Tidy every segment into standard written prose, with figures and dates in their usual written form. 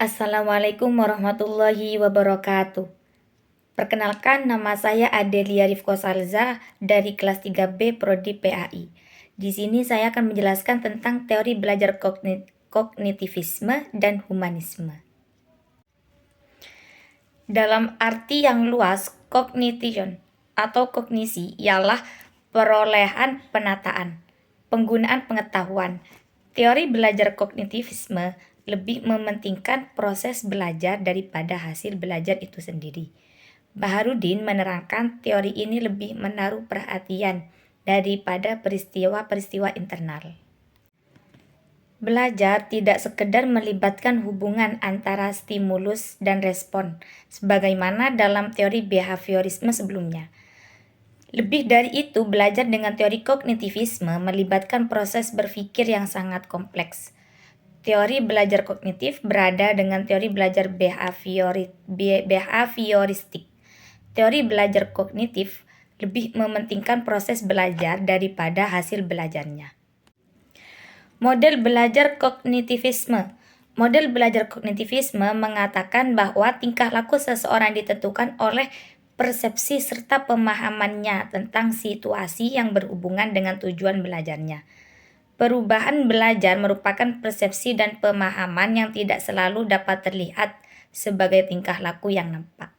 Assalamualaikum warahmatullahi wabarakatuh. Perkenalkan, nama saya Adelia Rifkosalza dari kelas 3B Prodi PAI. Di sini saya akan menjelaskan tentang teori belajar kognitivisme dan humanisme. Dalam arti yang luas, cognition atau kognisi ialah perolehan penataan, penggunaan pengetahuan. Teori belajar kognitivisme lebih mementingkan proses belajar daripada hasil belajar itu sendiri. Baharudin menerangkan teori ini lebih menaruh perhatian daripada peristiwa-peristiwa internal. Belajar tidak sekedar melibatkan hubungan antara stimulus dan respon, sebagaimana dalam teori behaviorisme sebelumnya. Lebih dari itu, belajar dengan teori kognitivisme melibatkan proses berpikir yang sangat kompleks. Teori belajar kognitif berada dengan teori belajar behavioristik. Teori belajar kognitif lebih mementingkan proses belajar daripada hasil belajarnya. Model belajar kognitivisme. Model belajar kognitivisme mengatakan bahwa tingkah laku seseorang ditentukan oleh persepsi serta pemahamannya tentang situasi yang berhubungan dengan tujuan belajarnya. Perubahan belajar merupakan persepsi dan pemahaman yang tidak selalu dapat terlihat sebagai tingkah laku yang nampak.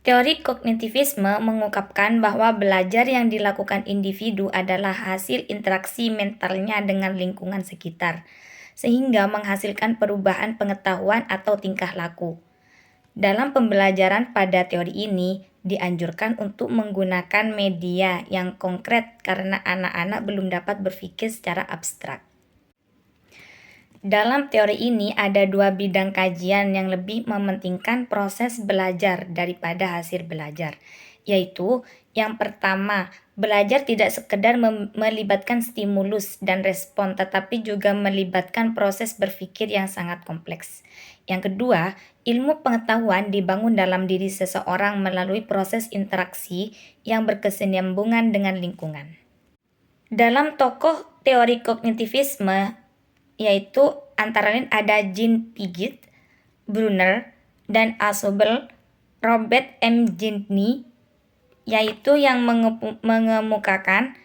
Teori kognitivisme mengungkapkan bahwa belajar yang dilakukan individu adalah hasil interaksi mentalnya dengan lingkungan sekitar, sehingga menghasilkan perubahan pengetahuan atau tingkah laku. Dalam pembelajaran pada teori ini, dianjurkan untuk menggunakan media yang konkret karena anak-anak belum dapat berpikir secara abstrak. Dalam teori ini ada dua bidang kajian yang lebih mementingkan proses belajar daripada hasil belajar, yaitu yang pertama, belajar tidak sekedar melibatkan stimulus dan respon, tetapi juga melibatkan proses berpikir yang sangat kompleks. Yang kedua, ilmu pengetahuan dibangun dalam diri seseorang melalui proses interaksi yang berkesinambungan dengan lingkungan. Dalam tokoh teori kognitivisme, yaitu antara lain ada Jean Piaget, Brunner, dan Asobel, Robert M. Gentny, yaitu yang mengemukakan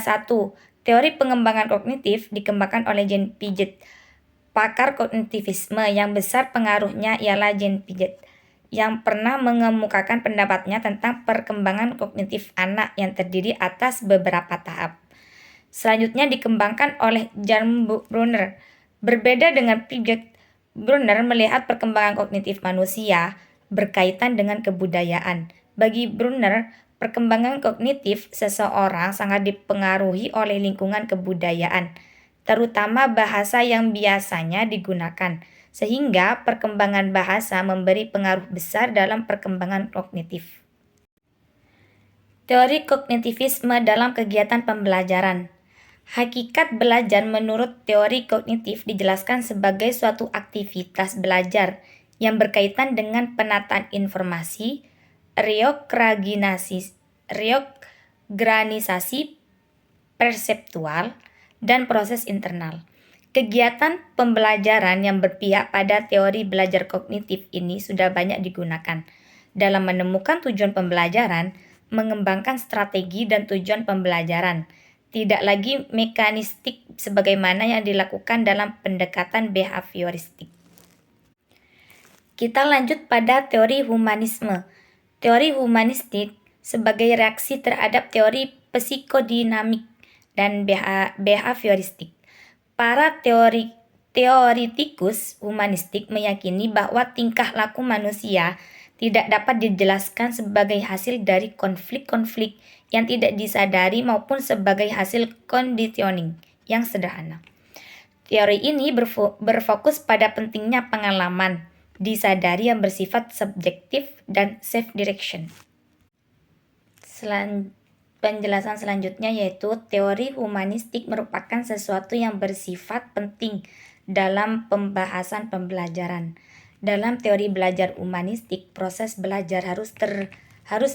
satu, teori pengembangan kognitif dikembangkan oleh Jean Piaget. Pakar kognitivisme yang besar pengaruhnya ialah Jean Piaget, yang pernah mengemukakan pendapatnya tentang perkembangan kognitif anak yang terdiri atas beberapa tahap. Selanjutnya dikembangkan oleh Jan Brunner. Berbeda dengan Piaget, Brunner melihat perkembangan kognitif manusia berkaitan dengan kebudayaan. Bagi Brunner, perkembangan kognitif seseorang sangat dipengaruhi oleh lingkungan kebudayaan, terutama bahasa yang biasanya digunakan, sehingga perkembangan bahasa memberi pengaruh besar dalam perkembangan kognitif. Teori kognitivisme dalam kegiatan pembelajaran. Hakikat belajar menurut teori kognitif dijelaskan sebagai suatu aktivitas belajar yang berkaitan dengan penataan informasi, reorganisasi perseptual, dan proses internal. Kegiatan pembelajaran yang berpihak pada teori belajar kognitif ini sudah banyak digunakan dalam menemukan tujuan pembelajaran, mengembangkan strategi dan tujuan pembelajaran, tidak lagi mekanistik sebagaimana yang dilakukan dalam pendekatan behavioristik. Kita lanjut pada teori humanisme. Teori humanistik sebagai reaksi terhadap teori psikodinamik dan behavioristik. Para teoritikus humanistik meyakini bahwa tingkah laku manusia tidak dapat dijelaskan sebagai hasil dari konflik-konflik yang tidak disadari maupun sebagai hasil conditioning yang sederhana. Teori ini berfokus pada pentingnya pengalaman disadari yang bersifat subjektif dan self-direction. Penjelasan selanjutnya yaitu teori humanistik merupakan sesuatu yang bersifat penting dalam pembahasan pembelajaran. Dalam teori belajar humanistik, proses belajar harus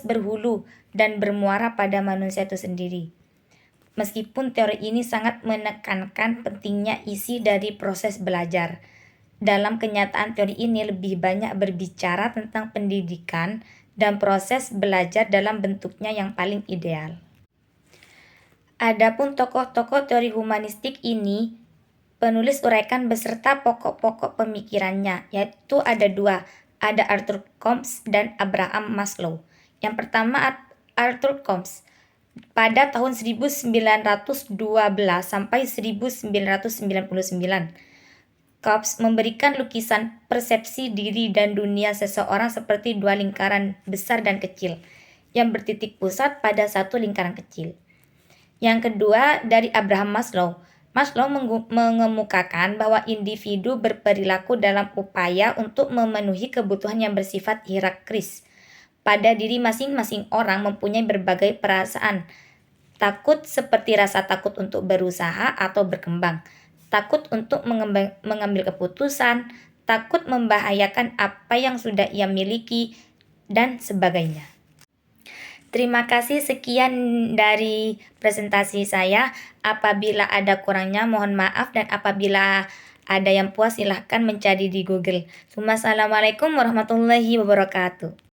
berhulu dan bermuara pada manusia itu sendiri. Meskipun teori ini sangat menekankan pentingnya isi dari proses belajar, dalam kenyataan teori ini lebih banyak berbicara tentang pendidikan dan proses belajar dalam bentuknya yang paling ideal. Adapun tokoh-tokoh teori humanistik ini, penulis uraikan beserta pokok-pokok pemikirannya, yaitu ada dua, ada Arthur Combs dan Abraham Maslow. Yang pertama Arthur Combs. Pada tahun 1912 sampai 1999, Combs memberikan lukisan persepsi diri dan dunia seseorang seperti dua lingkaran besar dan kecil, yang bertitik pusat pada satu lingkaran kecil. Yang kedua dari Abraham Maslow. Maslow mengemukakan bahwa individu berperilaku dalam upaya untuk memenuhi kebutuhan yang bersifat hierarkis. Pada diri masing-masing orang mempunyai berbagai perasaan. Takut seperti rasa takut untuk berusaha atau berkembang, takut untuk mengambil keputusan, takut membahayakan apa yang sudah ia miliki, dan sebagainya. Terima kasih, sekian dari presentasi saya. Apabila ada kurangnya mohon maaf, dan apabila ada yang puas silahkan mencari di Google. Assalamualaikum warahmatullahi wabarakatuh.